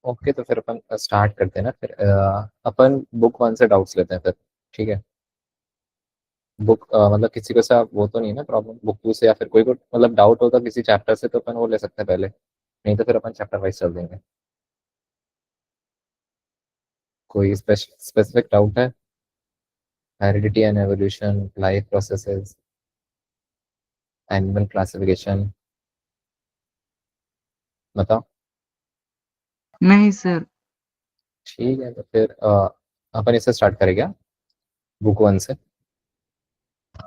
Okay, तो फिर अपन start करते हैं ना फिर। अपन बुक वन से डाउट्स लेते हैं फिर। ठीक है। बुक मतलब किसी को सा वो तो नहीं है ना प्रॉब्लम, बुक टू से या फिर कोई को मतलब डाउट होगा किसी चैप्टर से तो अपन वो ले सकते हैं पहले, नहीं तो फिर अपन चैप्टर वाइज चल देंगे। कोई स्पेसिफिक डाउट है? Heredity and evolution, life processes, animal classification, बताओ। नहीं सर। ठीक है, तो फिर अपन इससे स्टार्ट करें क्या, बुक वन से?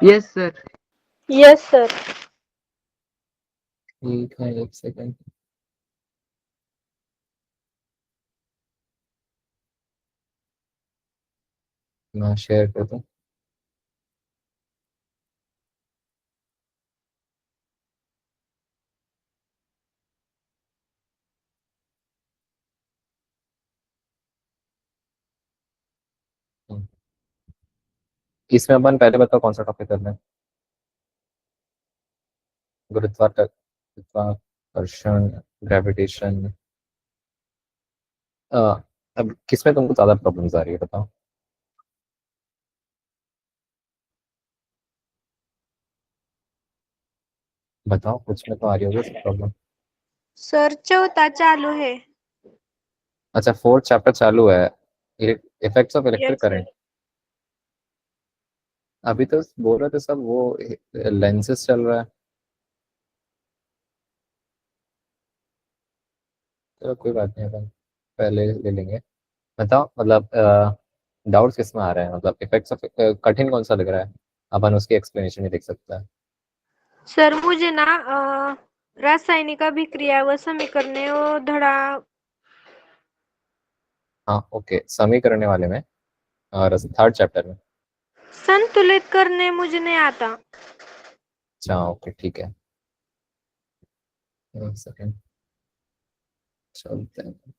Yes sir. Yes sir. ठीक है, एक सेकेंड। मैं शेयर कर दूँ। इसमें अपन पहले बताओ कौन सा टॉपिक करना है। गुरुत्वाकर्षण, ग्रेविटेशन। अब किसमें तुमको ज्यादा प्रॉब्लम्स आ रही है बताओ। बताओ, कुछ में तो आ रही होगी सब प्रॉब्लम। सर चौथा चालू है। अच्छा, फोर्थ चैप्टर चालू है। Effects of electric yes current. Sir. अभी तो बोल रहे थे सब वो लेंसेस चल रहा है। चलो कोई बात नहीं, अपन पहले ले लेंगे। बताओ मतलब डाउट्स किस में आ रहे हैं, मतलब इफेक्ट्स ऑफ, कठिन कौन सा लग रहा है? अपन उसकी एक्सप्लेनेशन ही देख सकते हैं। सर मुझे ना रासायनिक अभिक्रिया व समीकरणे वो धड़ा हाँ ओके, समीकरण वाले में और थर्ड चैप्टर में। संतुलित करने मुझे नहीं आता। अच्छा ओके ठीक है, एक सेकेंड, चलते हैं।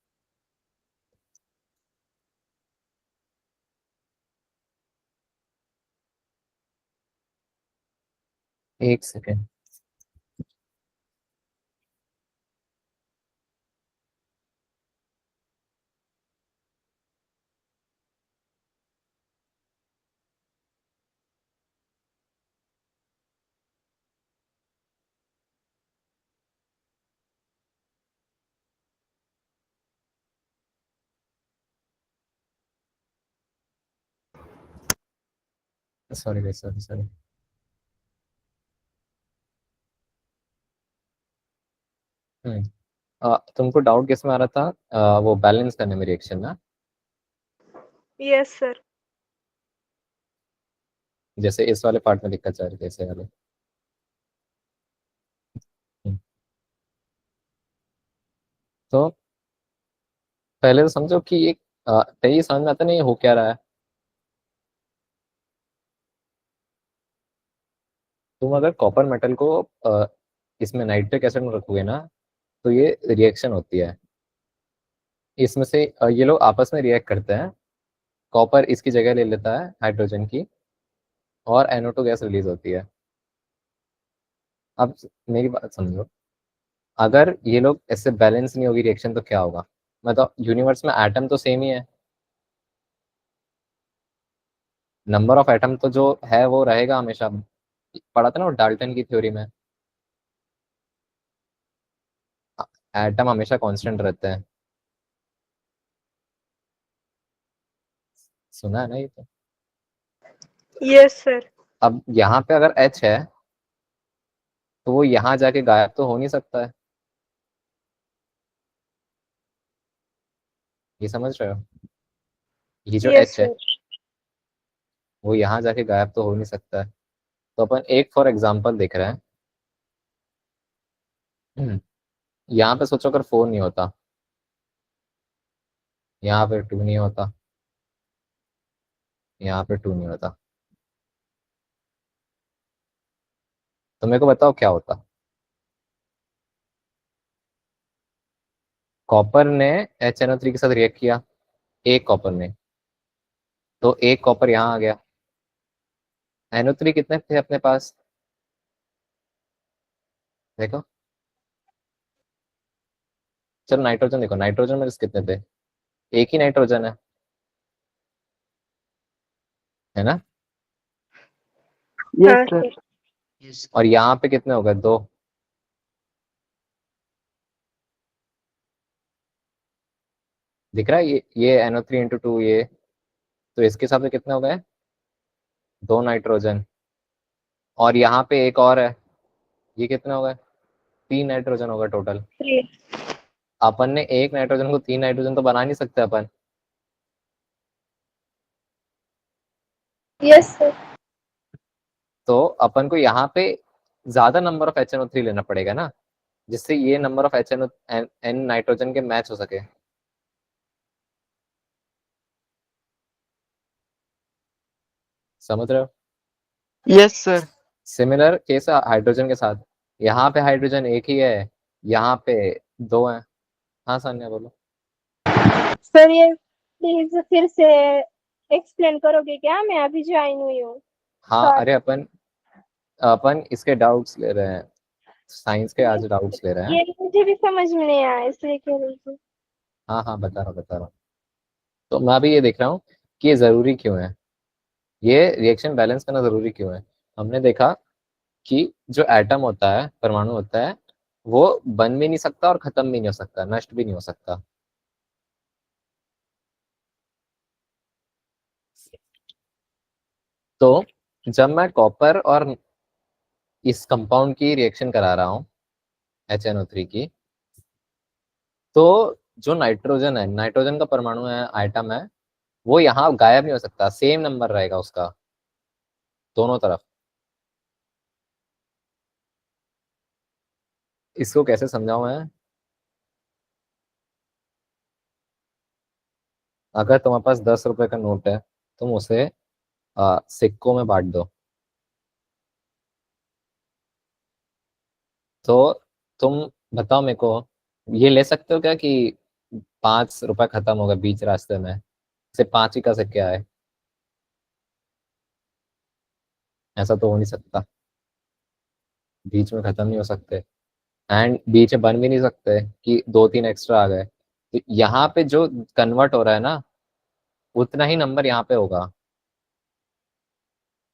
एक second. Sorry sorry sorry. Hmm. तुमको डाउट किस में आ रहा था? वो बैलेंस करने में रिएक्शन ना, यस सर। जैसे इस वाले पार्ट में दिक्कत आ रही थी ऐसे वाले। हम्म, तो पहले तो समझो कि एक तेरी समझ में आता नहीं हो क्या रहा है। तुम अगर कॉपर मेटल को इसमें नाइट्रिक एसिड में रखोगे ना, तो ये रिएक्शन होती है। इसमें से ये लोग आपस में रिएक्ट करते हैं। कॉपर इसकी जगह ले लेता है हाइड्रोजन की, और NO2 गैस रिलीज होती है। अब मेरी बात समझो, अगर ये लोग ऐसे बैलेंस नहीं होगी रिएक्शन तो क्या होगा? मतलब यूनिवर्स में एटम तो सेम ही है, नंबर ऑफ एटम तो जो है वो रहेगा हमेशा। पढ़ा था ना वो डाल्टन की थ्योरी में, एटम हमेशा कांस्टेंट रहते हैं। सुना है ना ये तो। Yes sir. अब यहाँ पे अगर H है तो वो यहाँ जाके गायब तो हो नहीं सकता है, ये समझ रहे हो? ये जो यस H है सर। वो यहाँ जाके गायब तो हो नहीं सकता है। तो अपन एक फॉर एग्जांपल देख रहे हैं। यहाँ पे सोचो अगर 4 नहीं होता, यहाँ पे 2 नहीं होता, यहाँ पे 2 नहीं होता, तो मेरे को बताओ क्या होता। कॉपर ने HNO3 के साथ रिएक्ट किया, एक कॉपर ने, तो एक कॉपर यहाँ आ गया। NO3 कितने थे अपने पास, देखो, चलो नाइट्रोजन देखो, नाइट्रोजन में कितने थे, एक ही नाइट्रोजन है ना? यस हाँ सर। सर। और यहाँ पे कितने हो गए, दो। दिख रहा है ये NO3 × 2 ये, तो इसके हिसाब से कितने हो गए, दो नाइट्रोजन। और यहाँ पे एक और है, ये कितने हो गए, तीन नाइट्रोजन हो गए टोटल। थ्री। अपन ने एक नाइट्रोजन को तीन नाइट्रोजन तो बना नहीं सकते अपन। Yes sir. तो अपन को यहाँ पे ज्यादा नंबर ऑफ HNO3 लेना पड़ेगा ना, जिससे ये number of HNO N nitrogen के मैच हो सके। समझ रहे हो? Yes sir. Similar case hydrogen के साथ, यहाँ पे हाइड्रोजन एक ही है, यहाँ पे दो हैं। हाँ सान्या बोलो। सर ये प्लीज फिर से एक्सप्लेन करोगे क्या, मैं अभी ज्वाइन हुई हूँ। हाँ सॉरी। अरे अपन अपन इसके डाउट्स ले रहे हैं, साइंस के आज डाउट्स ले रहे हैं। ये मुझे भी समझ में नहीं आया, इसलिए कह रही थी। हाँ हाँ बता रहा हूँ। तो मैं अभी ये देख रहा हूँ कि ये जरूरी क्यों है, ये रिएक्शन बैलेंस करना जरूरी क्यों है। हमने देखा कि जो एटम होता है, परमाणु होता है, वो बन भी नहीं सकता और खत्म भी नहीं हो सकता, नष्ट भी नहीं हो सकता। तो जब मैं कॉपर और इस कंपाउंड की रिएक्शन करा रहा हूँ, HNO3 की, तो जो नाइट्रोजन है, नाइट्रोजन का परमाणु है, आइटम है, वो यहाँ गायब नहीं हो सकता, सेम नंबर रहेगा उसका दोनों तरफ। इसको कैसे समझाऊं मैं? अगर तुम्हारे पास 10 रुपए का नोट है, तुम उसे सिक्कों में बांट दो, तो तुम बताओ मेरे को, ये ले सकते हो क्या कि 5 रुपए खत्म हो गए बीच रास्ते में, सिर्फ पांच ही का सिक्के आए? ऐसा तो हो नहीं सकता, बीच में खत्म नहीं हो सकते, एंड बीच में बन भी नहीं सकते कि दो तीन एक्स्ट्रा आ गए। तो यहाँ पे जो कन्वर्ट हो रहा है ना, उतना ही नंबर यहाँ पे होगा।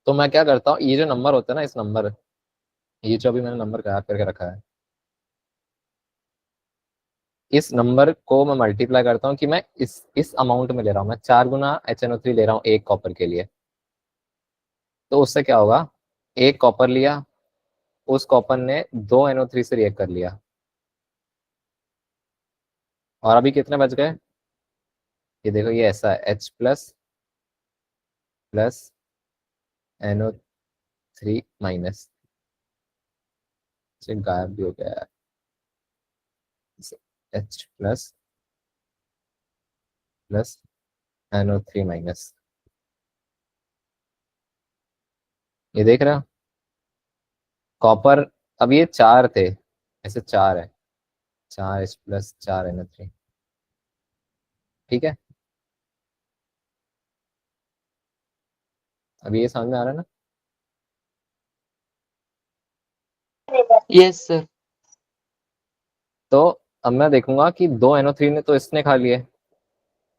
तो मैं क्या करता हूँ, ये जो नंबर होता है ना, इस नंबर, ये जो अभी मैंने नंबर गायब करके रखा है, इस नंबर को मैं मल्टीप्लाई करता हूँ कि मैं इस अमाउंट में ले रहा हूँ, मैं 4 गुना HNO3 ले रहा हूँ एक कॉपर के लिए। तो उससे क्या होगा, एक कॉपर लिया, उस कॉपर ने दो NO3 से रिएक्ट कर लिया, और अभी कितने बच गए, ये देखो, ये ऐसा है H++ NO3-, से गायब भी हो गया है, H++ NO3-। ये देख रहे हो, कॉपर, अब ये चार थे, ऐसे चार है, चार H+, चार NO3। ठीक है, अभी ये समझ में आ रहा है ना? Yes sir. तो अब मैं देखूंगा कि दो NO3 ने तो इसने खा लिए,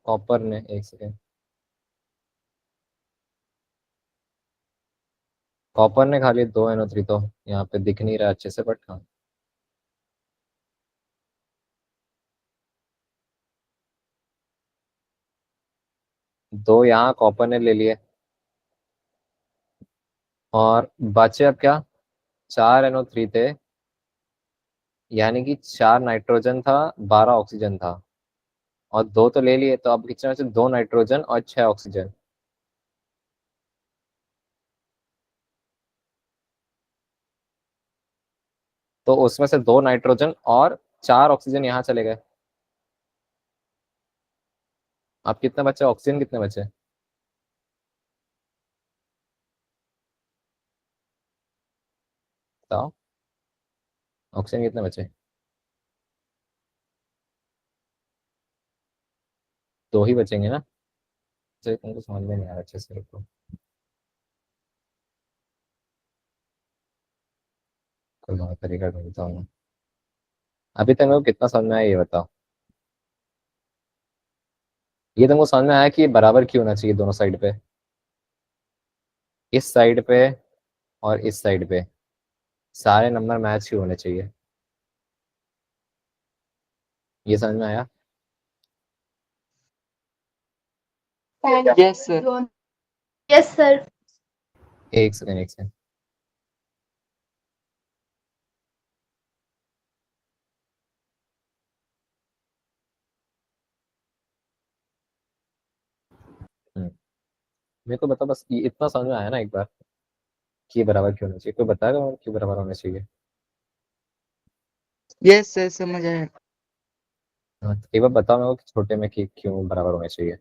कॉपर ने, एक सेकेंड, कॉपर ने खा लिए दो NO3, तो यहाँ पे दिख नहीं रहा अच्छे से, बट हाँ, दो यहाँ कॉपर ने ले लिए, और बचे अब क्या, चार NO3 थे, यानी कि चार नाइट्रोजन था, 12 ऑक्सीजन था, और दो तो ले लिए, तो अब कितने बचे, दो नाइट्रोजन और 6 ऑक्सीजन। तो उसमें से दो नाइट्रोजन और 4 ऑक्सीजन यहाँ चले गए। अब कितने बचे, ऑक्सीजन कितने बचे, बताओ, ऑक्सीजन कितने बचे? दो ही बचेंगे ना? तो तुमको समझ में नहीं आ रहा अच्छे से, रुको, कोई और तरीका ढूंढता हूँ। अभी तक मेरे को कितना समझ में आया ये बताओ। ये तुमको समझ में आया कि ये बराबर क्यों होना चाहिए दोनों साइड पे, इस साइड पे और इस साइड पे सारे नंबर मैच ही होने चाहिए। ये समझ में आया? Yes sir. Yes sir. एक सेकंड, एक सेकंड। हम्म, मेरे को बता, बस ये इतना समझ में आया ना एक बार कि ये बराबर क्यों होना चाहिए? कोई बताएगा मुझे क्यों बराबर होना चाहिए? यस सर, समझ आया। हाँ, तो एक बार बताओ मेरे को कि छोटे में कि क्यों बराबर होना चाहिए।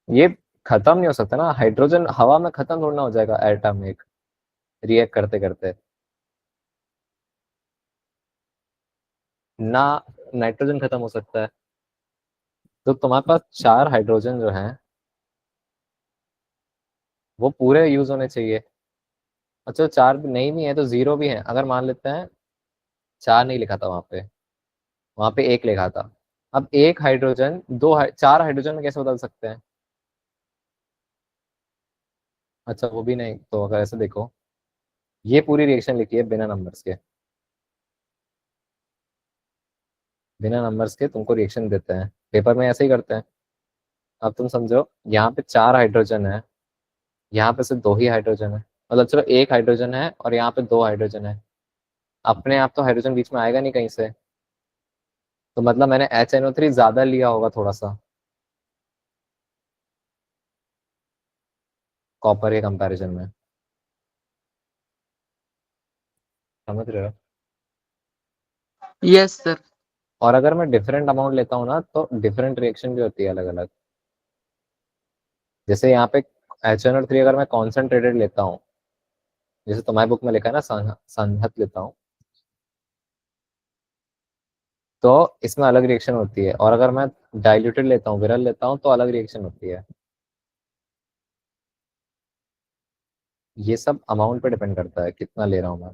ये खत्म नहीं हो सकता ना, हाइड्रोजन हवा में खत्म थोड़ा ना हो जाएगा एटम एक रिएक्ट करते करते ना। नाइट्रोजन खत्म हो सकता है। तो तुम्हारे पास चार हाइड्रोजन जो हैं वो पूरे यूज होने चाहिए। अच्छा, चार भी नहीं भी है तो जीरो भी है, अगर मान लेते हैं चार नहीं लिखा था वहां पे, वहां पे एक लिखा था। अब एक हाइड्रोजन चार हाइड्रोजन में कैसे बदल सकते हैं? अच्छा, वो भी नहीं, तो अगर ऐसे देखो, ये पूरी रिएक्शन लिखी है बिना नंबर्स के। बिना नंबर्स के तुमको रिएक्शन देते हैं, पेपर में ऐसे ही करते हैं। अब तुम समझो, यहाँ पे चार हाइड्रोजन है, यहाँ पे सिर्फ दो ही हाइड्रोजन है। मतलब चलो एक हाइड्रोजन है और यहाँ पे दो हाइड्रोजन है। अपने आप तो हाइड्रोजन बीच में आएगा नहीं कहीं से, तो मतलब मैंने HNO3 ज्यादा लिया होगा थोड़ा सा कॉपर के कंपैरिजन में। समझ रहे हो? Yes sir. और अगर मैं डिफरेंट अमाउंट लेता हूँ ना तो डिफरेंट रिएक्शन भी होती है अलग अलग। जैसे यहाँ पे HNO3 अगर मैं कॉन्सेंट्रेटेड लेता हूँ, जैसे तुम्हारी बुक में लिखा है ना संहत लेता हूँ, तो इसमें अलग रिएक्शन होती है। और अगर मैं डाइल्यूटेड लेता हूँ, विरल लेता हूँ, तो अलग रिएक्शन होती है। ये सब अमाउंट पे डिपेंड करता है कितना ले रहा हूँ मैं।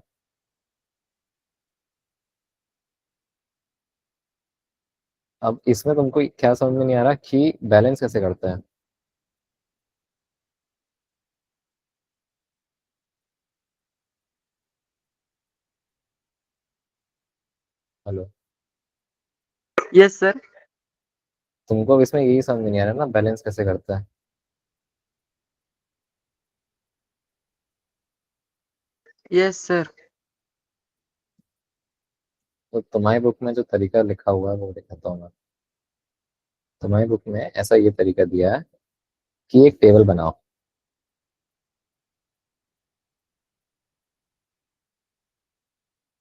अब इसमें तुमको क्या समझ में नहीं आ रहा कि बैलेंस कैसे करते हैं? हेलो? Yes sir. तुमको अब इसमें यही समझ में नहीं आ रहा ना बैलेंस कैसे करता है? Yes sir. तो तुम्हारी बुक में जो तरीका लिखा हुआ है वो दिखाता हूँ मैं। तुम्हारी बुक में ऐसा ये तरीका दिया है कि एक टेबल बनाओ।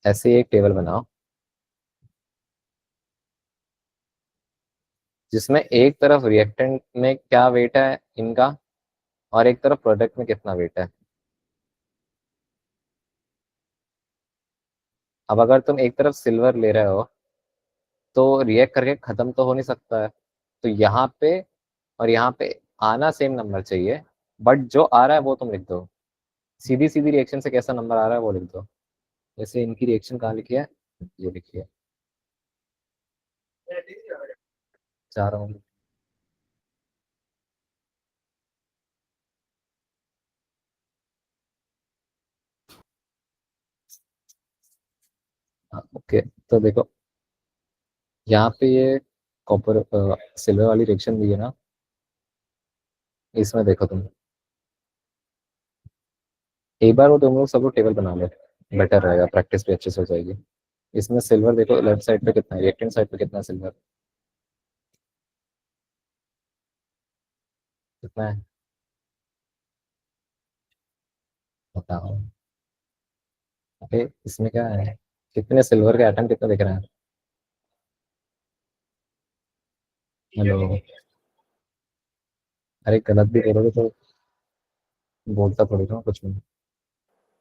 ऐसे एक टेबल बनाओ जिसमें एक तरफ रिएक्टेंट में क्या वेट है इनका, और एक तरफ प्रोडक्ट में कितना वेट है। अब अगर तुम एक तरफ सिल्वर ले रहे हो तो रिएक्ट करके खत्म तो हो नहीं सकता है, तो यहाँ पे और यहाँ पे आना सेम नंबर चाहिए, बट जो आ रहा है वो तुम लिख दो। सीधी सीधी रिएक्शन से कैसा नंबर आ रहा है वो लिख दो। जैसे इनकी रिएक्शन कहाँ लिखी है, ये लिखी है, चारों। हाँ, ओके। तो देखो, यहाँ पे ये कॉपर सिल्वर वाली रिएक्शन दी है ना, इसमें देखो तुम एक बार वो तुम लोग सब लोग टेबल बना लो, बेटर रहेगा, प्रैक्टिस भी अच्छे से हो जाएगी। इसमें सिल्वर देखो लेफ्ट साइड पे कितना है, रिएक्टेंट साइड पे कितना है सिल्वर, कितना है बताओ। ओके, इसमें क्या है, कितने सिल्वर के एटम कितना दिख रहे हैं? हेलो? अरे गलत भी बोलोगे तो बोलता थोड़ी ना कुछ भी।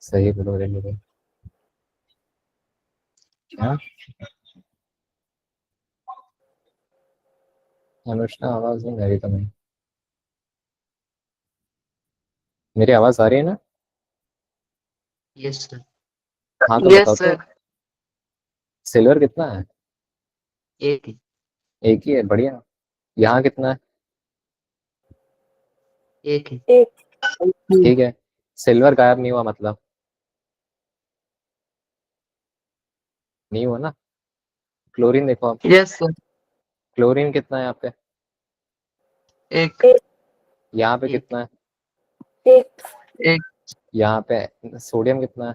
सही बोलो रे बोलो। हाँ, अनुष्का आवाज नहीं आ रही तुम्हें? मेरी आवाज आ रही है ना? Yes sir. हाँ तो बताओ यस तो। सर। सिल्वर कितना है? एक है। एक ही है, बढ़िया। यहाँ कितना है? एक है। एक। ठीक है, सिल्वर गायब नहीं हुआ मतलब, नहीं हुआ ना। क्लोरीन देखो आप, यस सर। क्लोरीन कितना है यहाँ पे? एक। एक। यहाँ पे एक। कितना है? एक। एक। यहाँ पे सोडियम कितना है?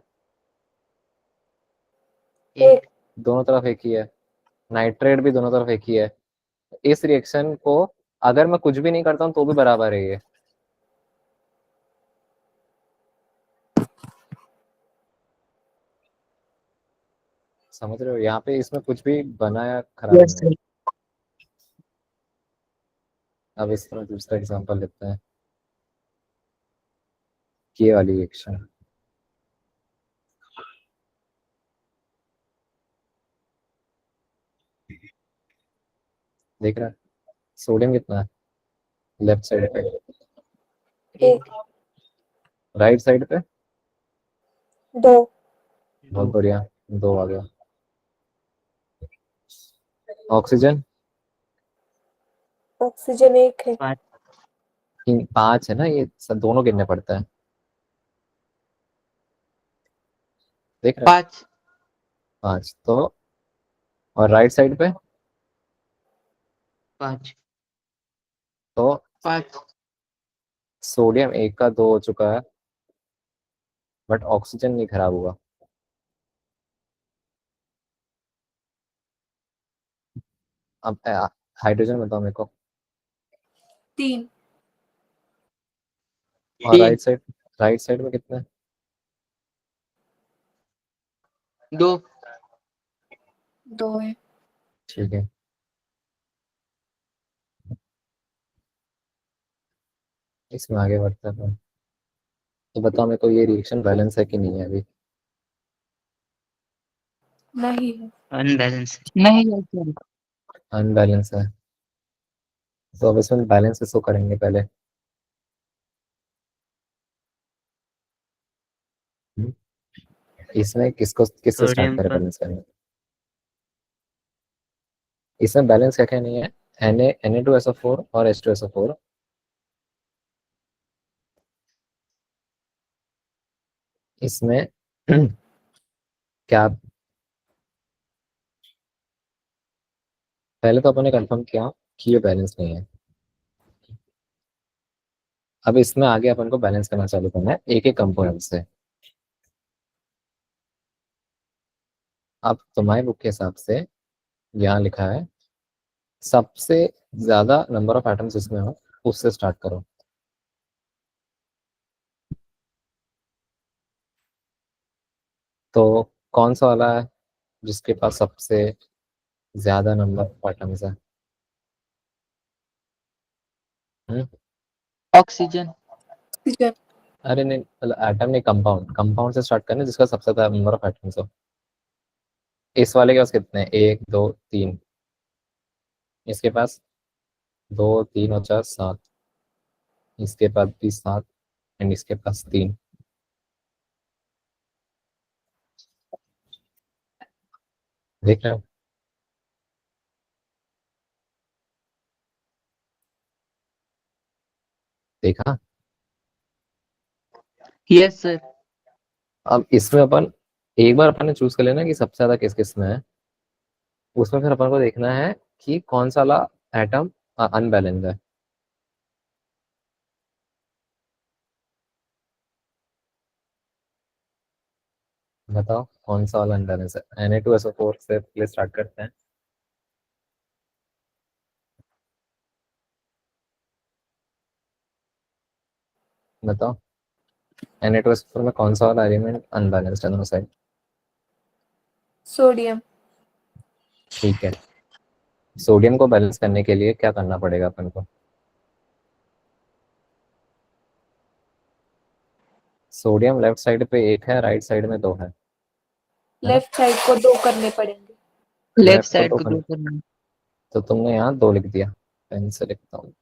एक। दोनों तरफ एक ही है। नाइट्रेट भी दोनों तरफ एक ही है। इस रिएक्शन को अगर मैं कुछ भी नहीं करता हूँ तो भी बराबर है ये। समझ रहे हो, यहाँ पे इसमें कुछ भी बना या खराब यस नहीं हुआ। सर। अब इस तरह दूसरा एग्जांपल लेते हैं, ये वाली रिएक्शन। देख रहा है, सोडियम कितना है लेफ्ट साइड पे, एक। राइट साइड पे? दो। बहुत बढ़िया, दो आ गया। ऑक्सीजन? ऑक्सीजन एक है। पाँच। पांच है ना, ये सब दोनों गिनने पड़ता है। देख रहा है, पाँच। पांच तो। और राइट साइड पे पाँच। तो पाँच। सोडियम एक का दो हो चुका है, बट ऑक्सीजन नहीं खराब हुआ। अब हाइड्रोजन बताओ मेरे को। तीन। और तीन। राइट साइड में कितना है? दो। दो है। ठीक है, इसमें आगे बढ़ते हैं। तो बताओ मेरे को, ये रिएक्शन बैलेंस है कि नहीं है अभी? नहीं है। अनबैलेंस नहीं है सर। अनबैलेंस है, तो अब इसमें बैलेंस इसको करेंगे पहले। हम्म, इसमें किसको किससे स्टार्ट सोडियम करें का। बैलेंस करना? इसमें बैलेंस क्या क्या नहीं है? Na2SO4 और H2SO4। इसमें क्या, पहले तो अपन ने कंफर्म किया कि ये बैलेंस नहीं है। अब इसमें आगे अपन को बैलेंस करना चालू करना है एक एक कंपोनेंट से। अब तुम्हारी बुक के हिसाब से यहाँ लिखा है सबसे ज्यादा नंबर ऑफ एटम्स इसमें हो उससे स्टार्ट करो। तो कौन सा वाला है जिसके पास सबसे ज्यादा नंबर ऑफ एटम्स है? हम्म? ऑक्सीजन। ऑक्सीजन। अरे नहीं, मतलब एटम नहीं, कंपाउंड, कंपाउंड से स्टार्ट करना जिसका सबसे ज्यादा नंबर ऑफ एटम्स हो। इस वाले के पास कितने हैं? एक, दो, तीन। इसके पास दो, तीन और चार, सात। इसके पास भी सात, एंड इसके पास तीन। देख रहे हो? देखा? Yes sir. अब इसमें अपन एक बार अपन ने चूज कर लेना कि सबसे ज्यादा किस किस में है, उसमें फिर अपन को देखना है कि कौन सा वाला एटम अनबैलेंस है। बताओ कौन सा वाला अनबैलेंस है। Na2SO4 से पहले स्टार्ट करते हैं। बताओ Na2SO4 में कौन सा वाला एलिमेंट अनबैलेंस्ड है दोनों साइड? सोडियम। ठीक है, सोडियम को बैलेंस करने के लिए क्या करना पड़ेगा अपन को? सोडियम लेफ्ट साइड पे एक है, राइट साइड में दो है ना? लेफ्ट साइड को दो करने पड़ेंगे। लेफ्ट लेफ्ट को साइड दो को करना, दो करना। तो तुमने यहाँ दो लिख दिया, पेन से लिखता हूँ।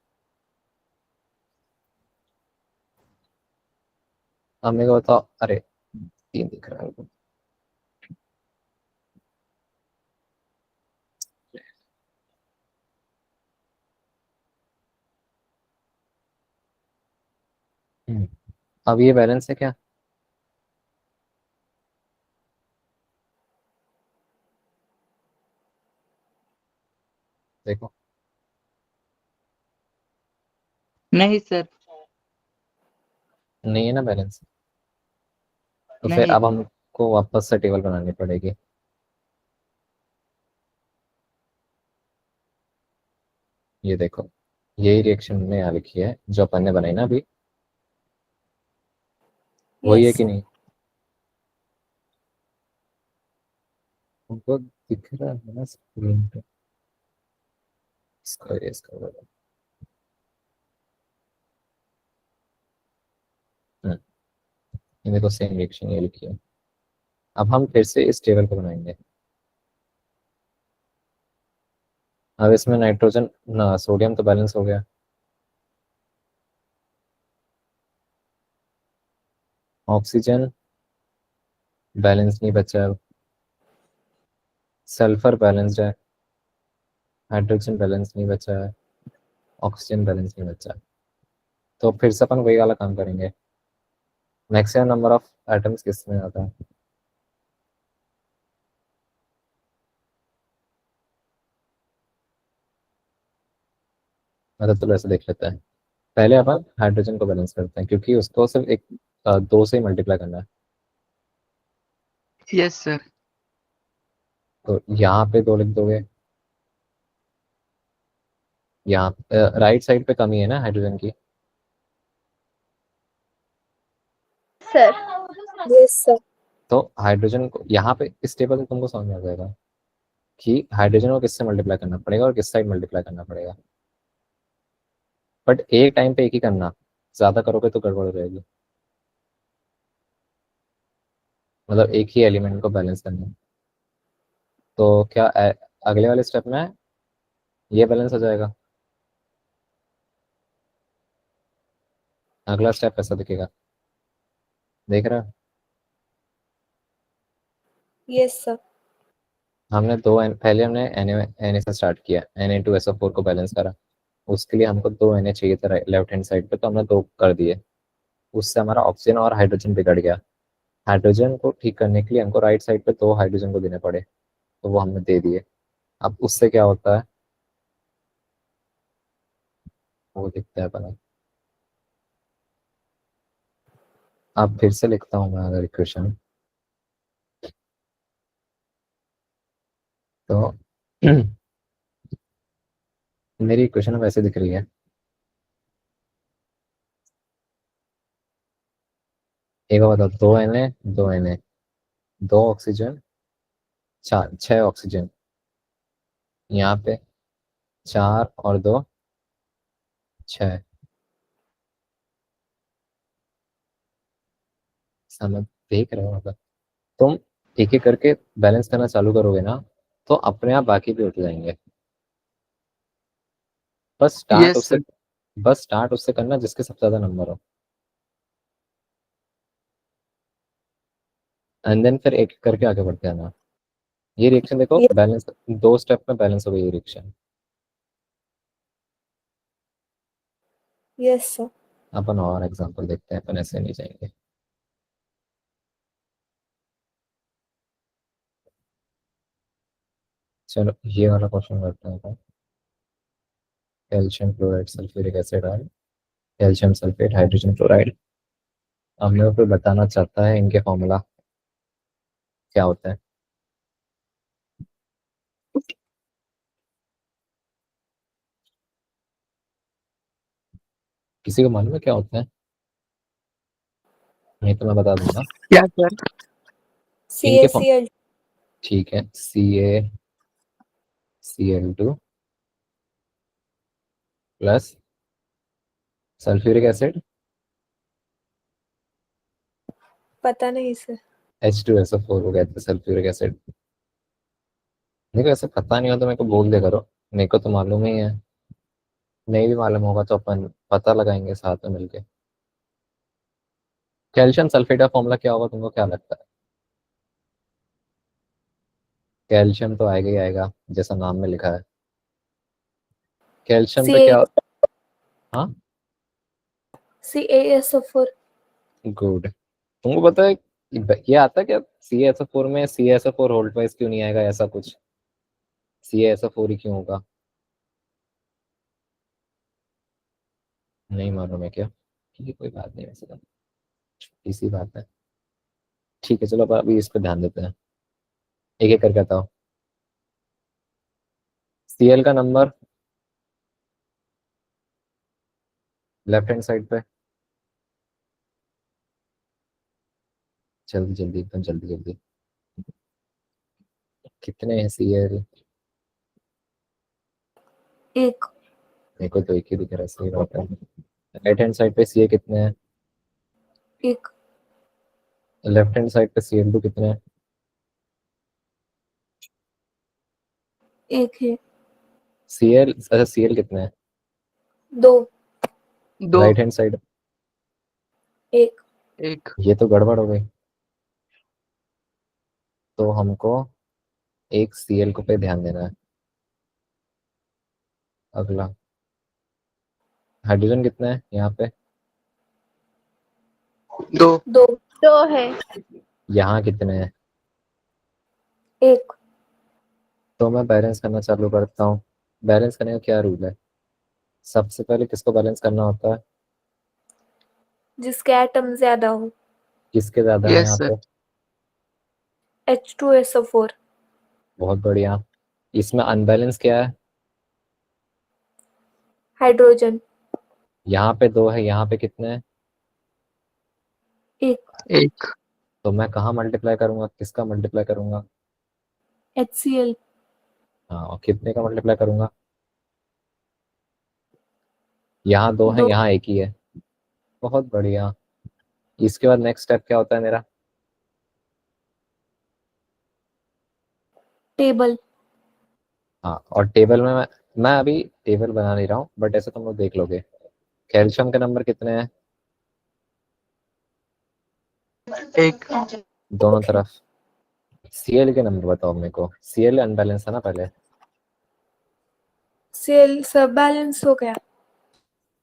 अब मेरे को बताओ, अरे तीन दिख रहा है मेरे को। अब ये बैलेंस है क्या? देखो, नहीं सर। नहीं है ना बैलेंस। तो फिर नहीं। अब हमको वापस से टेबल बनानी पड़ेगी। ये देखो, यही रिएक्शन हमने यहाँ लिखी है जो अपन ने बनाई ना अभी, वही है यस कि सर। नहीं? हमको दिख रहा है ना स्क्रीन पे? इसको erase कर दो। हम्म, ये देखो सेम रिएक्शन ये लिखी है। अब हम फिर से इस टेबल को बनाएंगे। अब इसमें नाइट्रोजन ना सोडियम तो बैलेंस हो गया, ऑक्सीजन बैलेंस नहीं बचा है, सल्फर बैलेंस्ड है, हाइड्रोजन बैलेंस नहीं बचा है, ऑक्सीजन बैलेंस नहीं बचा है। तो फिर से अपन वही वाला काम करेंगे। मैक्सिमम नंबर ऑफ एटम्स किसमें आता है? मतलब तो ऐसे देख लेते हैं। पहले अपन हाइड्रोजन को बैलेंस करते हैं क्योंकि उसको सिर्फ एक दो से ही मल्टीप्लाई करना है। Yes sir. तो यहाँ पे दो लिख दोगे, यहाँ राइट साइड पे कमी है ना हाइड्रोजन की। Sir yes sir. तो हाइड्रोजन को यहाँ पे इस टेबल से तुमको समझ में आ जाएगा कि हाइड्रोजन को किससे मल्टीप्लाई करना पड़ेगा और किस साइड मल्टीप्लाई करना पड़ेगा। बट एक टाइम पे एक ही करना, ज्यादा करोगे तो गड़बड़ हो जाएगी। मतलब एक ही एलिमेंट को बैलेंस करना है। तो क्या अगले वाले स्टेप में ये बैलेंस हो जाएगा। अगला स्टेप ऐसा दिखेगा, देख रहा है? Yes sir. हमने पहले हमने Na से स्टार्ट किया, Na2SO4 को बैलेंस करा। उसके लिए हमको दो Na चाहिए था लेफ्ट हैंड साइड पे, तो हमने दो कर दिए। उससे हमारा ऑक्सीजन और हाइड्रोजन बिगड़ गया। हाइड्रोजन को ठीक करने के लिए हमको राइट साइड पे दो हाइड्रोजन को देने पड़े, तो वो हमने दे दिए। अब उससे क्या होता है वो दिखता है बना। अब फिर से लिखता हूँ मैं अगर इक्वेशन, तो मेरी इक्वेशन वैसे दिख रही है। एक बार बताओ, दो Na, दो Na, दो ऑक्सीजन, चार छह ऑक्सीजन, यहाँ पे चार और दो छह। समझ, देख रहे हो? मतलब तुम एक एक करके बैलेंस करना चालू करोगे ना, तो अपने आप बाकी भी होते जाएंगे। बस स्टार्ट यस उससे सर। बस स्टार्ट उससे करना जिसके सबसे ज्यादा नंबर हो, एंड देन फिर एक एक करके आगे बढ़ते आना। ये रिएक्शन देखो, बैलेंस दो स्टेप में बैलेंस हो गई ये रिएक्शन। Yes sir. अपन और एग्जांपल देखते हैं, अपन ऐसे नहीं जाएंगे। चलो ये वाला क्वेश्चन करते हैं। कैल्शियम क्लोराइड सल्फ्यूरिक एसिड है, कैल्शियम सल्फेट हाइड्रोजन क्लोराइड। अब मेरे को बताना चाहता है इनके फॉर्मूला क्या होता है। किसी को मालूम है क्या होता है? नहीं तो मैं बता दूंगा। क्या सर? इनके फॉर्म, CaCl। ठीक है, CaCl2 प्लस सल्फ्यूरिक एसिड पता नहीं सर। H2SO4 हो गया था सल्फ्यूरिक एसिड। देखो ऐसे पता नहीं हो तो मेरे को बोल दे करो, मेरे को तो मालूम ही है। नहीं भी मालूम होगा तो अपन पता लगाएंगे साथ में मिलके। कैल्शियम सल्फेट का फॉर्मूला क्या होगा तुमको क्या लगता है? कैल्शियम तो आएगा ही आएगा, जैसा नाम में लिखा है। कैल्शियम पे Ca क्या? हाँ, CaSO4। गुड। तुमको पता है ये आता है क्या, CaSO4 में CaSO4 होल्ड वाइज क्यों नहीं आएगा, ऐसा कुछ CaSO4 ही क्यों होगा? नहीं मालूम है क्या? ठीक है, कोई बात नहीं, वैसे तो छोटी सी बात है। ठीक है चलो, अब अभी इस पे ध्यान देते हैं, एक एक करके बताओ। Cl का नंबर लेफ्ट हैंड साइड पे, जल्दी जल्दी, एकदम जल्दी जल्दी। कितने हैं Cl? एक। मेरे को तो एक ही दिख रहा है, सही बात है। राइट हैंड साइड पे Ca कितने हैं? एक। लेफ्ट हैंड साइड पे Cl2 कितने हैं? एक है। Cl कितने हैं? दो। दो। Right hand side? एक। एक। ये तो गड़बड़ हो गई। तो हमको एक Cl को पे ध्यान देना है। अगला, हाइड्रोजन कितने हैं यहाँ पे? दो। दो। दो है। यहाँ कितने हैं? एक। तो मैं बैलेंस करना चालू करता हूँ। बैलेंस करने का क्या रूल है? सबसे पहले किसको बैलेंस करना होता है? जिसके एटम ज्यादा हो। किसके ज्यादा है यस यहाँ सर। पे? H2SO4। बहुत बढ़िया। इसमें अनबैलेंस क्या है? हाइड्रोजन। यहाँ पे दो है, यहाँ पे कितने हैं? एक। एक। तो मैं कहाँ मल्टीप्लाई करूंगा, किसका मल्टीप्लाई करूंगा? HCl। हाँ, और कितने का मल्टीप्लाई करूंगा? यहाँ दो है, दो। यहाँ एक ही है। बहुत बढ़िया। इसके बाद नेक्स्ट स्टेप क्या होता है मेरा? टेबल। हाँ, और टेबल में मैं अभी टेबल बना नहीं रहा हूँ, बट ऐसे तुम लोग देख लोगे। कैल्शियम के नंबर कितने हैं एक। दोनों एक है। तरफ? Cl के नंबर बताओ मेरे को। Cl अनबैलेंस है ना पहले? सेल सब बैलेंस हो गया।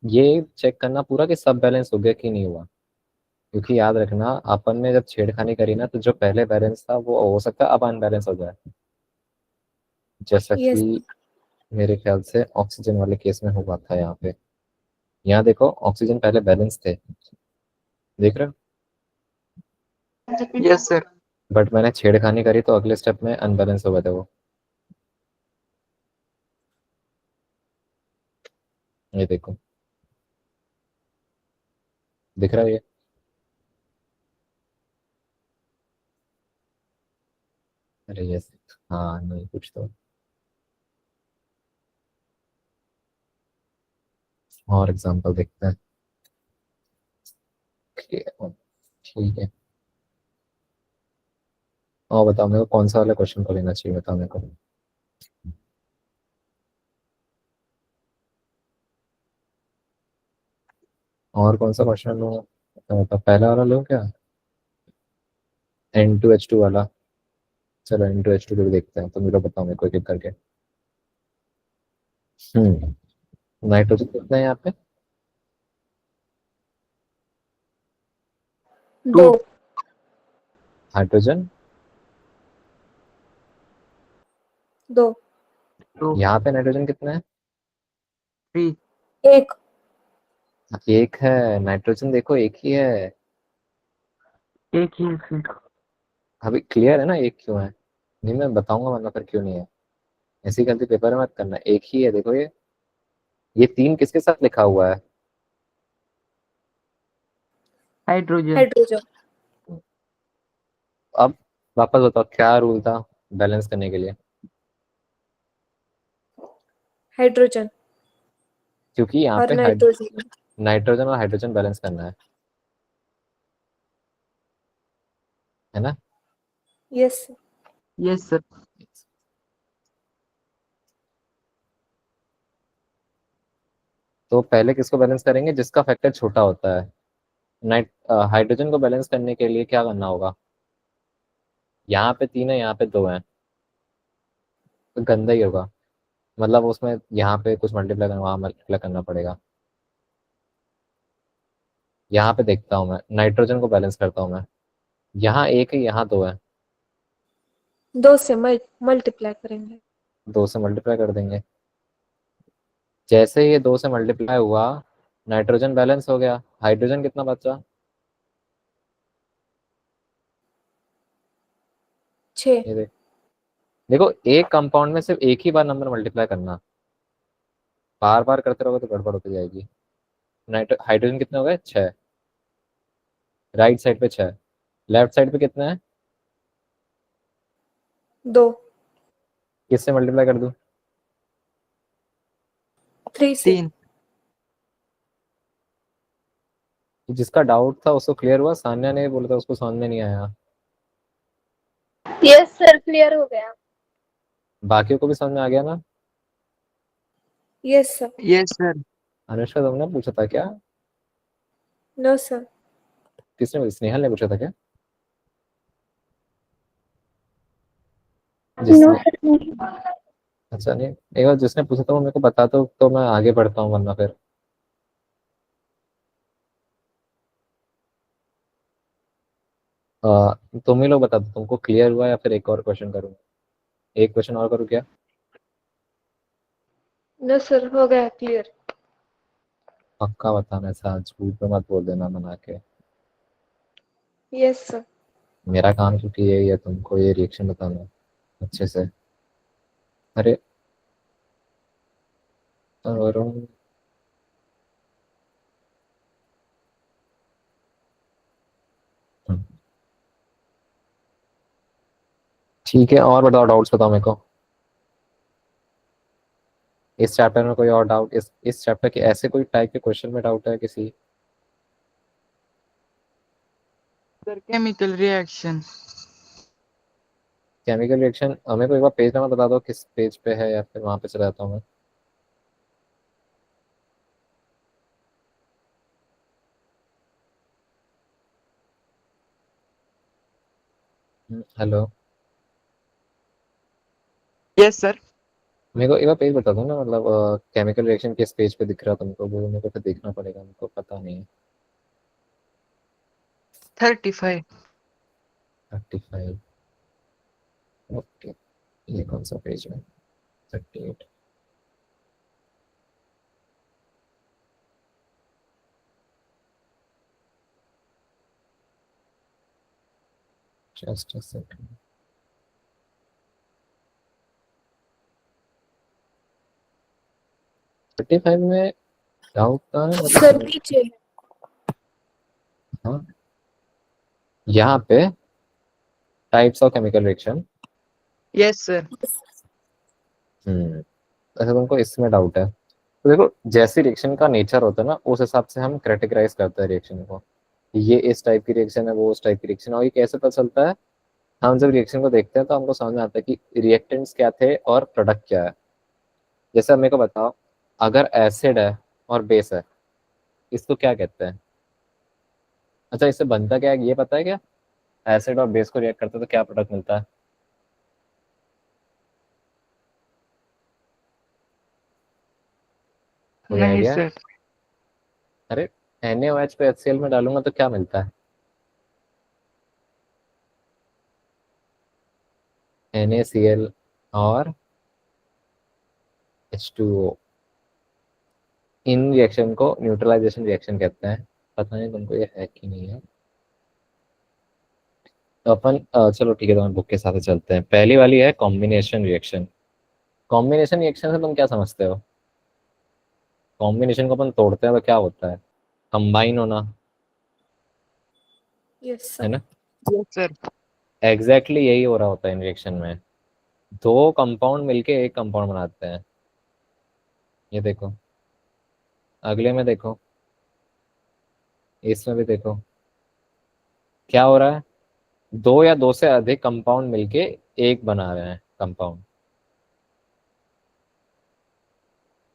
ये चेक करना पूरा कि सब बैलेंस हो गया कि नहीं हुआ, क्योंकि याद रखना अपन ने जब छेड़खानी करी ना, तो जो पहले बैलेंस था वो हो सकता है अब अनबैलेंस हो जाए, जैसा यस। कि मेरे ख्याल से ऑक्सीजन वाले केस में हुआ था यहाँ पे। यहाँ देखो, ऑक्सीजन पहले बैलेंस थे, देख रहे हो? Yes sir. बट मैंने छेड़खानी करी तो अगले स्टेप में अनबैलेंस हो गए थे वो। ये देखो, दिख रहा है ये? अरे यस। हाँ, नहीं कुछ तो और एग्जांपल देखते हैं। ठीक है। और बताओ मेरे को कौन सा वाला क्वेश्चन को लेना चाहिए, बताओ मेरे को। और कौन सा क्वेश्चन लो? तो पहला वाला लो क्या, N2H2 वाला? चलो N2H2 को भी देखते हैं, तो मेरे को बताओ मेरे को एक एक करके। नाइट्रोजन कितना है यहाँ पे? टू। दो। हाइड्रोजन? दो। टू। यहाँ पे नाइट्रोजन कितना है? थ्री। एक। एक है। नाइट्रोजन देखो एक ही है। एक ही है सर। अभी क्लियर है ना एक क्यों है? नहीं, मैं बताऊंगा वरना फिर क्यों नहीं है। ऐसी गलती पेपर में मत करना, एक ही है देखो ये तीन किसके साथ लिखा हुआ है? हाइड्रोजन। हाइड्रोजन। अब वापस बताओ क्या रूल था बैलेंस करने के लिए? हाइड्रोजन क्योंकि यहाँ और पे नाइट्रोजन। नाइट्रोजन और हाइड्रोजन बैलेंस करना है ना? यस। Yes sir. तो पहले किसको बैलेंस करेंगे, जिसका फैक्टर छोटा होता है। नाइट हाइड्रोजन को बैलेंस करने के लिए क्या करना होगा? यहाँ पे तीन है, यहाँ पे दो है, तो गंदा ही होगा। मतलब उसमें यहाँ पे कुछ मल्टीप्लाई करना, वहाँ मल्टीप्लाई करना पड़ेगा। यहाँ पे देखता हूँ मैं, नाइट्रोजन को बैलेंस करता हूँ मैं। यहाँ एक है, यहाँ दो है, 2 से मल्टीप्लाई करेंगे। 2 से मल्टीप्लाई कर देंगे। जैसे ही ये 2 से मल्टीप्लाई हुआ, नाइट्रोजन बैलेंस हो गया, हाइड्रोजन कितना बचा? 6। ये देखो, एक कंपाउंड में सिर्फ एक ही बार नंबर मल्टीप्लाई करना, बार बार करते रहोगे तो गड़बड़ होती जाएगी। हाइड्रोजन कितने हो गए? 6। राइट साइड पे 6, लेफ्ट साइड पे कितने हैं? 2। किससे मल्टीप्लाई कर दूं? 3 से। 3। जिसका डाउट था उसको क्लियर हुआ, सान्या ने बोला था उसको समझ में नहीं आया। यस सर, क्लियर हो गया। बाकियों को भी समझ में आ गया ना? Yes sir. Yes sir. Anushka, तुमने पूछा था क्या? No sir. किसने? स्नेहल ने पूछा था क्या? नो जिसने, सर, नहीं। अच्छा नहीं, एक बार जिसने पूछा था वो मेरे को बता तो मैं आगे बढ़ता हूँ, वरना फिर तुम ही लोग बता दो तुमको क्लियर हुआ, या फिर एक और क्वेश्चन करूँ? एक क्वेश्चन और करूँ क्या? नो सर, हो गया क्लियर। पक्का बताना, ऐसा झूठ में मत बोल देना मना के। Yes sir. मेरा काम क्योंकि यही है, तुमको ये रिएक्शन बताना अच्छे से। अरे, और ठीक है, और बताओ, डाउट्स बताओ मेरे को। इस चैप्टर में कोई और डाउट, इस चैप्टर के ऐसे कोई टाइप के क्वेश्चन में डाउट है किसी? Sir chemical reaction. Chemical reaction, हमें को एक बार पेज नंबर बता दो, किस पेज पे है, या फिर वहां पे चला जाता हूँ मैं। Hello, yes sir. मेरे को एक बार पेज बता दो ना, मतलब केमिकल रिएक्शन किस पेज पे दिख रहा है तुमको, वो मेरे को फिर देखना पड़ेगा, मेरे को पता नहीं है। 35। 35, ओके। ये कौन सा पेज है? 38। Just a second. Thirty five में डाउट का है सर मतलब? नीचे है। हाँ, यहाँ पे types of chemical reaction. Yes sir. ऐसा तुमको इसमें डाउट है, तो देखो, जैसी रिएक्शन का नेचर होता है ना, उस हिसाब से हम कैटेगराइज करते हैं रिएक्शन को। ये इस टाइप की रिएक्शन है, वो उस टाइप की रिएक्शन है, और ये कैसे पता चलता है? हम जब रिएक्शन को देखते हैं तो हमको समझ में आता है कि रिएक्टेंट्स क्या थे और प्रोडक्ट क्या है। जैसे अब मेरे को बताओ, अगर एसिड है और बेस है, इसको क्या कहते हैं? अच्छा, इससे बनता क्या है ये पता है क्या? एसिड और बेस को रिएक्ट करते हैं तो क्या प्रोडक्ट मिलता है? कोई नहीं आइडिया है? सर। अरे, NaOH पे HCl में डालूंगा तो क्या मिलता है? NaCl और H2O। इन रिएक्शन को न्यूट्रलाइजेशन रिएक्शन कहते हैं। पता नहीं तुमको ये है कि नहीं है। तो अपन चलो ठीक है, तो हम बुक के साथ चलते हैं। पहली वाली है कॉम्बिनेशन रिएक्शन। कॉम्बिनेशन रिएक्शन से तुम क्या समझते हो? कॉम्बिनेशन को अपन तोड़ते हैं तो क्या होता है? कंबाइन होना, यस है सर। ना? Yes sir. एग्जैक्टली यही हो रहा होता है इन रिएक्शन में। दो कंपाउंड मिलके एक कंपाउंड बनाते हैं। ये देखो, अगले में देखो, इसमें भी देखो, क्या हो रहा है? दो या दो से अधिक कंपाउंड मिलके एक बना रहे हैं कंपाउंड।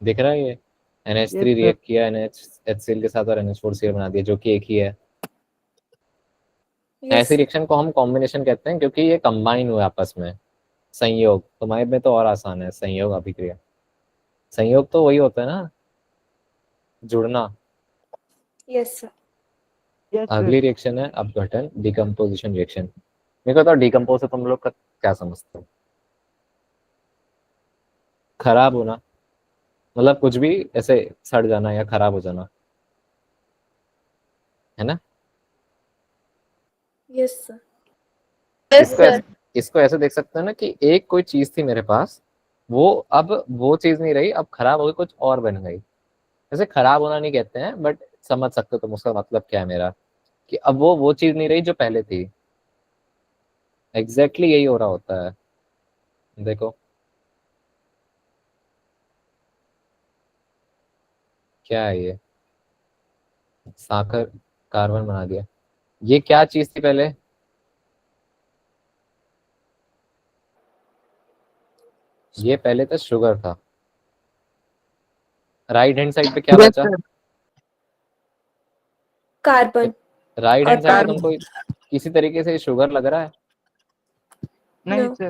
दिख रहा है ये? Yes NH3 sir. रिएक्ट किया HCl के साथ और NH4Cl बना दिया, जो कि एक ही है। यस ऐसी सर। रिएक्शन को हम कॉम्बिनेशन कहते हैं, क्योंकि ये कंबाइन हुए आपस में। संयोग तुम्हारे में तो और आसान है, संयोग अभिक्रिया। संयोग तो वही होता है ना, जुड़ना। Yes sir. Yes sir. अगली रिएक्शन है अपघटन डिकम्पोजिशन रिएक्शन। मेरे को बताओ डिकम्पोज से तुम लोग का क्या समझते हो? खराब होना, मतलब कुछ भी ऐसे सड़ जाना या खराब हो जाना, है ना? Yes sir. यस इसको सर। इसको ऐसे देख सकते हैं ना कि एक कोई चीज थी मेरे पास, वो अब वो चीज नहीं रही, अब खराब हो गई, कुछ और बन गई। जैसे खराब होना नहीं कहते हैं, बट समझ सकते हो तुम उसका मतलब क्या है मेरा, कि अब वो चीज नहीं रही जो पहले थी। एग्जैक्टली यही हो रहा होता है। देखो क्या है ये, साकर कार्बन बना दिया। ये क्या चीज थी पहले? ये पहले तो शुगर था। राइट हैंड साइड पे क्या यस बचा? सर। कार्बन राइट और हैंड साइड पे कार्बन। तुमको किसी तरीके से शुगर लग रहा है? नहीं नो। सर।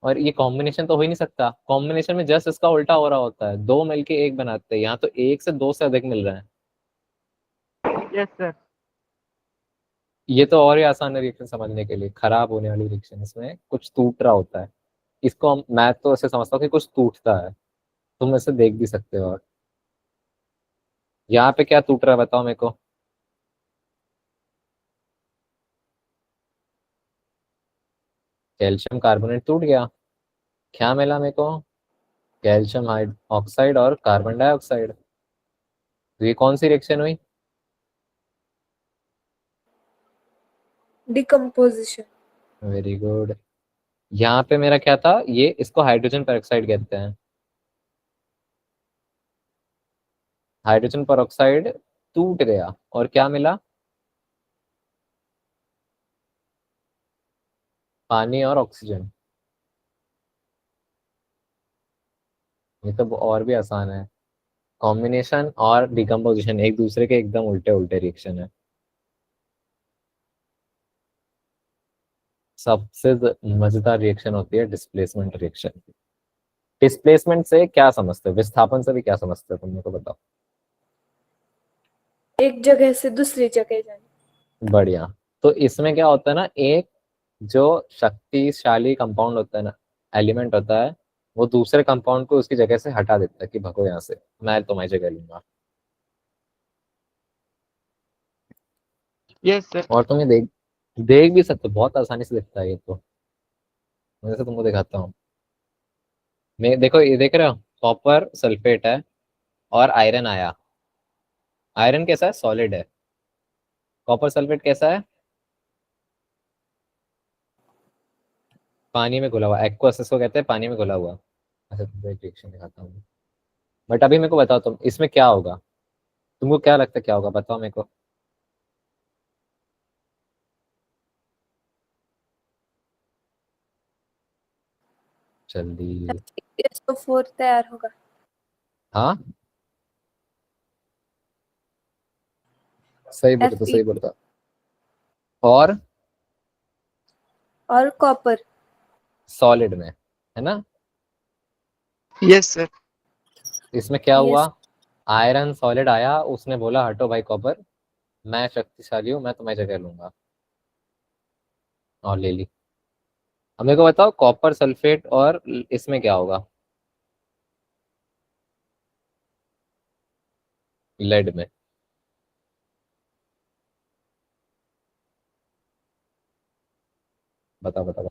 और ये कॉम्बिनेशन तो हो ही नहीं सकता, कॉम्बिनेशन में जस्ट इसका उल्टा हो रहा होता है, दो मिलके एक बनाते हैं, यहाँ तो एक से दो से अधिक मिल रहे हैं। Yes sir. ये तो और ही आसान है रिएक्शन समझने के लिए, खराब होने वाली रिएक्शन, इसमें कुछ टूट रहा होता है। इसको मैं तो ऐसे समझता हूँ कि कुछ टूटता है, तुम ऐसे देख भी सकते हो। और यहाँ पे क्या टूट रहा है बताओ मेरे को? कैल्शियम कार्बोनेट टूट गया। क्या मिला मेरे को? कैल्शियम ऑक्साइड और कार्बन डाइऑक्साइड। तो ये कौन सी रिएक्शन हुई? डिकम्पोजिशन। Very good. यहाँ पे मेरा क्या था, ये इसको हाइड्रोजन पेरोक्साइड कहते हैं। हाइड्रोजन पेरोक्साइड टूट गया और क्या मिला? पानी और ऑक्सीजन। ये तो और भी आसान है। कॉम्बिनेशन और डिकम्पोजिशन एक दूसरे के एकदम उल्टे उल्टे रिएक्शन है। सबसे मजेदार रिएक्शन होती है डिस्प्लेसमेंट रिएक्शन। डिस्प्लेसमेंट से क्या समझते हो, विस्थापन से भी क्या समझते हो तुम मेरे को बताओ? एक जगह से दूसरी जगह जाना। बढ़िया। तो इसमें क्या होता है ना, एक जो शक्तिशाली कंपाउंड होता है ना, एलिमेंट होता है, वो दूसरे कंपाउंड को उसकी जगह से हटा देता है कि भगो यहाँ से, मैं तुम्हारी जगह लूंगा। Yes sir. और तुम ये देख देख भी सकते हो, बहुत आसानी से दिखता है ये तो। मैं जैसे तुमको दिखाता हूँ। मैं देखो, ये देख रहे हो, कॉपर सल्फेट है और आयरन आया। आयरन कैसा है? सॉलिड है। कॉपर सल्फेट कैसा है? पानी में घुला हुआ, एक्वस इसको कहते हैं, पानी में घुला हुआ। अच्छा तुमको एक रिएक्शन दिखाता हूँ। बट अभी मेरे को बताओ तुम, इसमें क्या होगा? तुमको क्या लगता है क्या होगा, बताओ मेरे को। जल्दी। SO4 तैयार होगा। हाँ सही बोलता, तो Fe सही बोलता। और और कॉपर। सॉलिड में, है ना? Yes sir. इसमें क्या हुआ? यस। आयरन सॉलिड आया, उसने बोला हटो भाई कॉपर, मैं शक्तिशाली हूँ, मैं तुम्हारी जगह लूंगा, और ले ली। अब मेरे को बताओ कॉपर सल्फेट और इसमें क्या होगा, लेड में? बताओ बताओ।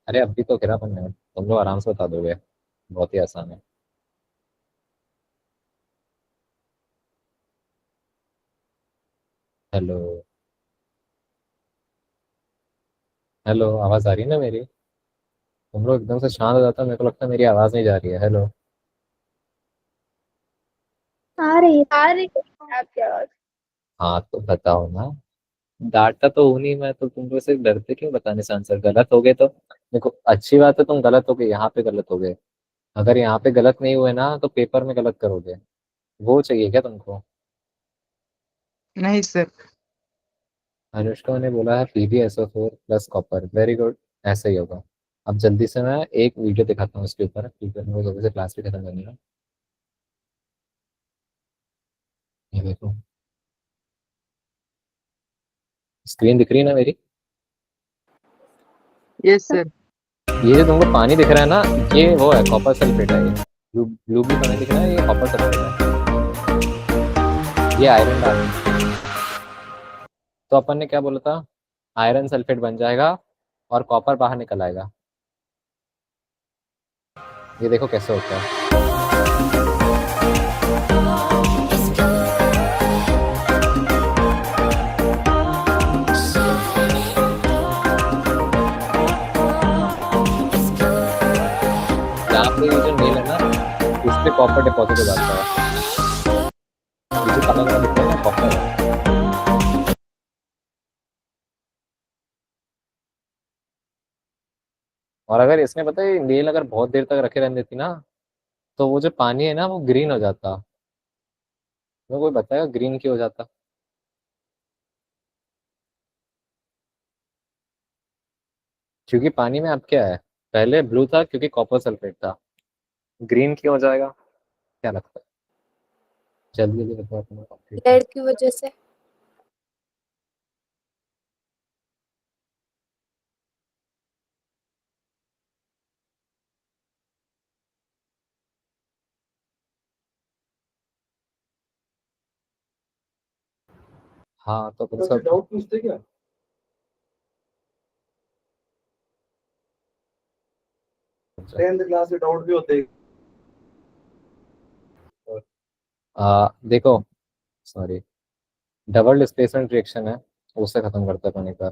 अरे अभी तो गिरापन है, तुम लोग आराम से बता दोगे, बहुत ही आसान है। हेलो? हेलो, आवाज आ रही है ना मेरी? तुम लोग एकदम से शांत हो जाता है, मेरे को लगता है मेरी आवाज नहीं जा रही है। हेलो? आ रही है आपकी आवाज। हाँ तो बताओ ना। डांटता तो हूं नहीं मैं, तो तुम लोग से डरते क्यों बताने से आंसर? गलत हो गए तो देखो, अच्छी बात है, तुम गलत हो गए, यहाँ पे गलत हो गए। अगर यहाँ पे गलत नहीं हुए ना, तो पेपर में गलत करोगे। वो चाहिए क्या तुमको? नहीं सर। अनुष्का ने बोला है PbSO4 plus copper, very good. ऐसे ही होगा। अब जल्दी से मैं एक वीडियो दिखाता हूँ इसके ऊपर, ठीक है? मेरे को जल्दी से क्लास भी खत्म करनी है। ये देखो स्क्रीन दिख रही है ना मेरी। Yes sir. ये जो तुमको पानी दिख रहा है ना, ये वो है कॉपर सल्फेट है। ये ब्लू ब्लू भी पानी दिख रहा है, ये कॉपर सल्फेट है, ये आयरन डाल। तो अपन ने क्या बोला था, आयरन सल्फेट बन जाएगा और कॉपर बाहर निकल आएगा। ये देखो कैसे होता है। यहाँ पे ये जो नील है ना, इस पे कॉपर डिपॉजिट हो जाता है। ये जो काला काला दिख रहा है ना, कॉपर है। और अगर इसमें पता है नील अगर बहुत देर तक रखे रहने देती ना, तो वो जो पानी है ना वो ग्रीन हो जाता। मैं कोई बताएगा ग्रीन क्यों हो जाता। क्योंकि पानी में अब क्या है, पहले ब्लू था क्योंकि कॉपर सल्फेट था, ग्रीन क्यों हो जाएगा, क्या लगता है। जल्दी जल्दी बताओ तुम्हें। ठीक है। लेड की वजह से। हाँ तो अपन सब डाउट पूछते क्या? 10th क्लास के डाउट भी होते हैं। देखो, सॉरी, डबल डिस्प्लेसमेंट रिएक्शन है, उससे खत्म करते हैं पानी का।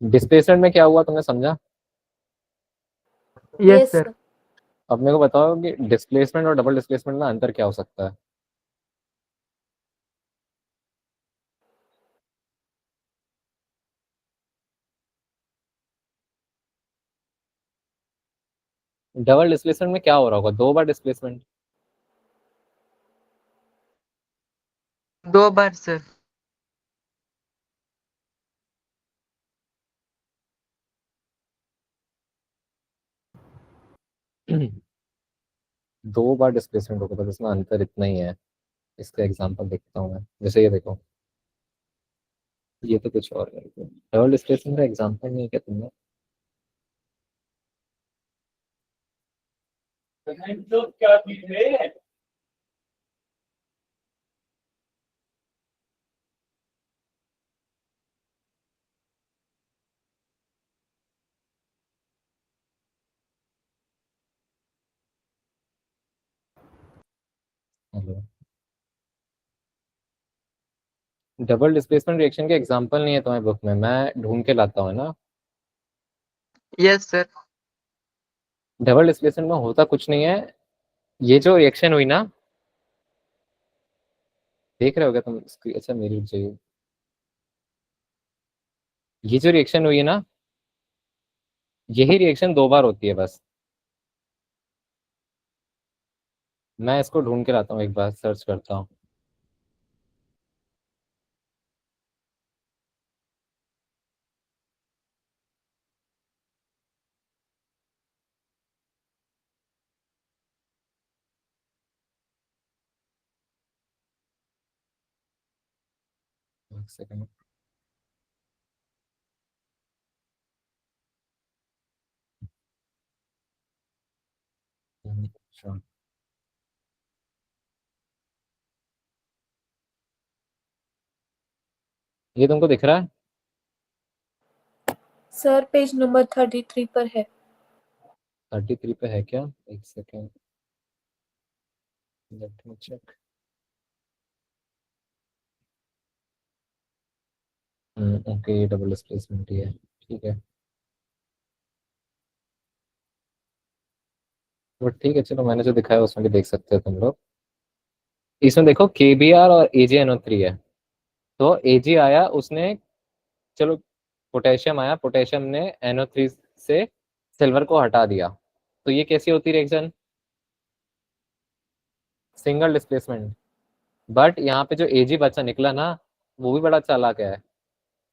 डिस्प्लेसमेंट में क्या हुआ तुमने समझा। Yes yes sir. सर। अब मेरे को बताओ कि डिस्प्लेसमेंट और डबल डिस्प्लेसमेंट में अंतर क्या हो सकता है। डबल डिस्प्लेसमेंट में क्या हो रहा होगा, दो बार डिस्प्लेसमेंट। 2 बार सर। दो बार डिस्प्लेसमेंट होगा, बस इसमें अंतर इतना ही है। इसका एग्जांपल देखता हूँ मैं, जैसे ये देखो, ये तो कुछ और है। डबल डिस्प्लेसमेंट का एग्जांपल नहीं है क्या तुमने। क्या चीज है? हेलो। डबल डिस्प्लेसमेंट रिएक्शन के एग्जांपल नहीं है तुम्हारी बुक में, मैं ढूंढ के लाता हूँ ना। Yes sir. डबल डिस्प्लेसमेंट में होता कुछ नहीं है। ये जो रिएक्शन हुई ना, देख रहे होगे तुम अच्छा मेरी चाहिए। ये जो रिएक्शन हुई है ना, यही रिएक्शन दो बार होती है बस। मैं इसको ढूंढ के लाता हूँ, एक बार सर्च करता हूँ। एक सेकंड। अच्छा, ये तुमको दिख रहा है। सर पेज नंबर 33 पर है। 33 पे है क्या, एक second, let me check. Okay, ये डबल डिस्प्लेसमेंट ही है, ठीक है। बट ठीक है चलो, मैंने जो दिखाया उसमें भी देख सकते हो तुम लोग। इसमें देखो KBr और AgNO3 है। तो Ag आया उसने, चलो पोटेशियम आया, पोटेशियम ने NO3 से सिल्वर को हटा दिया। तो ये कैसी होती रिएक्शन, सिंगल डिस्प्लेसमेंट। बट यहाँ पे जो Ag बच्चा निकला ना, वो भी बड़ा चालाक है।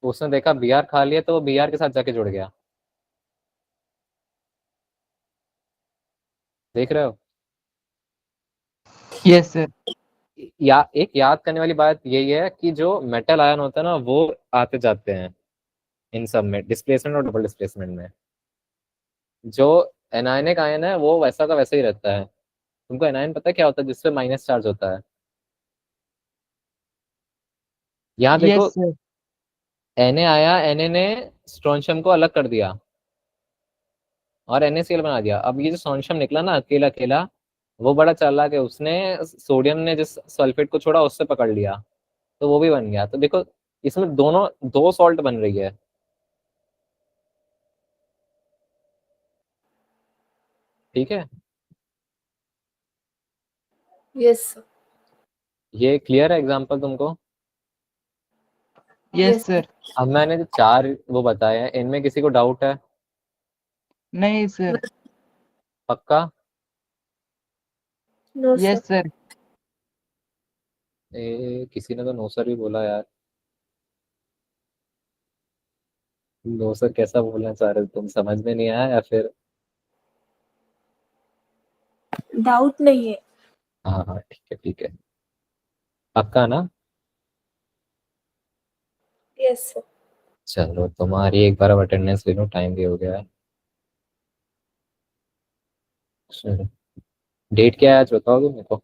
उसने देखा Br खा लिया, तो वो Br के साथ जाके जुड़ गया। देख रहे हो। Yes sir. या एक याद करने वाली बात यही है कि जो मेटल आयन होता है ना वो आते जाते हैं इन सब में, डिस्प्लेसमेंट और डबल डिस्प्लेसमेंट में। जो एनायनिक आयन है वो वैसा का वैसा ही रहता है। तुमको एनायन पता है क्या होता है, जिसपे माइनस चार्ज होता है? यहाँ देखो, यस सर। Na आया, Na ने स्ट्रोंशियम को अलग कर दिया और NaCl बना दिया। अब ये जो स्ट्रोंशियम निकला ना अकेला अकेला, वो बड़ा चालाक है, उसने सोडियम ने जिस सल्फेट को छोड़ा उससे पकड़ लिया, तो वो भी बन गया। तो देखो इसमें दोनों दो सॉल्ट बन रही है। ठीक है, यस सर। ये क्लियर है एग्जांपल तुमको? Yes sir. अब मैंने जो चार वो बताए हैं, इनमें किसी को डाउट है? नहीं सर। पक्का? No yes sir. सर। किसी ने तो नो सर भी बोला यार। नो सर कैसा बोलना चाह रहे हो तुम, समझ में नहीं आया या फिर? डाउट नहीं है। हाँ हाँ ठीक है ठीक है, पक्का ना? Yes sir. चलो तुम्हारी एक बार अब अटेंडेंस ले लो, टाइम भी हो गया है। चलो, डेट क्या है आज बताओगे मेरे को?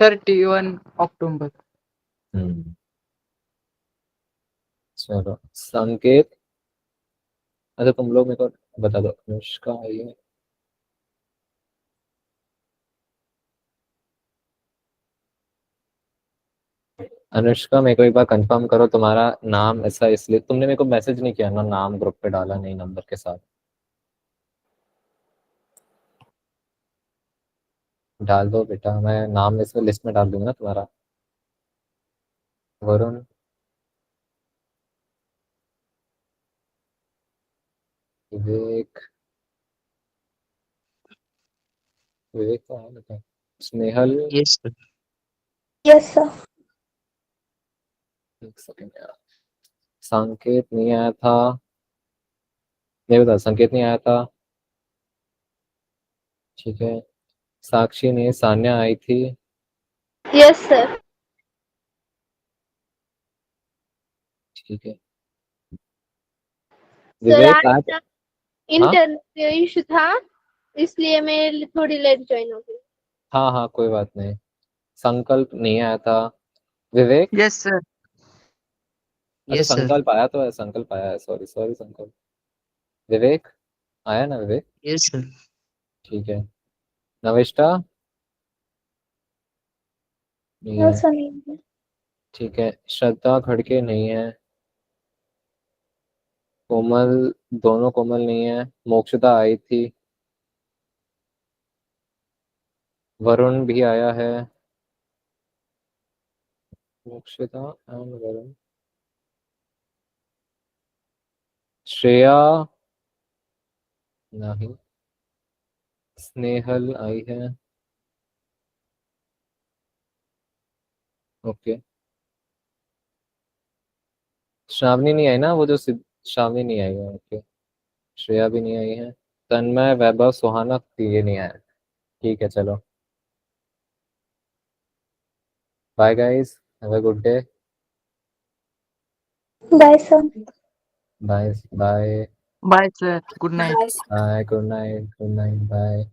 31 अक्टूबर। हम्म, चलो संकेत, अच्छा तुम लोग मेरे को बता दो, अनुष्का आई है? अनुष्का मेरे को एक बार कंफर्म करो तुम्हारा नाम ऐसा, इसलिए तुमने मेरे को मैसेज नहीं किया ना, नाम ग्रुप पे डाला नहीं नंबर के साथ। डाल दो बेटा, मैं नाम इसमें लिस्ट में डाल दूंगा ना तुम्हारा। वरुण, विवेक, विवेक तो है ना? Snehal, yes sir. Yes sir. एक सेकंड यार, संकेत नहीं आया था, नहीं बता, संकेत नहीं आया था। ठीक है, साक्षी नहीं, सान्या आई थी। Yes sir. ठीक है, सर विवेक आज, आज हाँ इंटरनेट इशू था, इसलिए मैं थोड़ी लेट ज्वाइन हो गई। हाँ हाँ कोई बात नहीं। संकल्प नहीं आया था। विवेक, यस सर। अच्छा यस सर। संकल्प आया तो है, संकल्प आया है, सॉरी सॉरी संकल्प। विवेक आया ना विवेक? Yes sir. ठीक है, नविष्टा नहीं नो है। सर नहीं है। ठीक है, श्रद्धा खड़के नहीं है। कोमल, दोनों कोमल नहीं है। मोक्षदा आई थी। वरुण भी आया है। मोक्षदा एंड वरुण। श्रेया नहीं। स्नेहल आई है। ओके, श्रावणी नहीं आई ना, वो जो श्रावणी नहीं आई है, ओके। श्रेया भी नहीं आई है। तन्मय, वैभव, सुहाना, ये नहीं आया। ठीक है चलो, bye guys, have a good day. Bye sir. Bye bye bye sir. Good night. Bye sir. Bye, good night, good night, bye.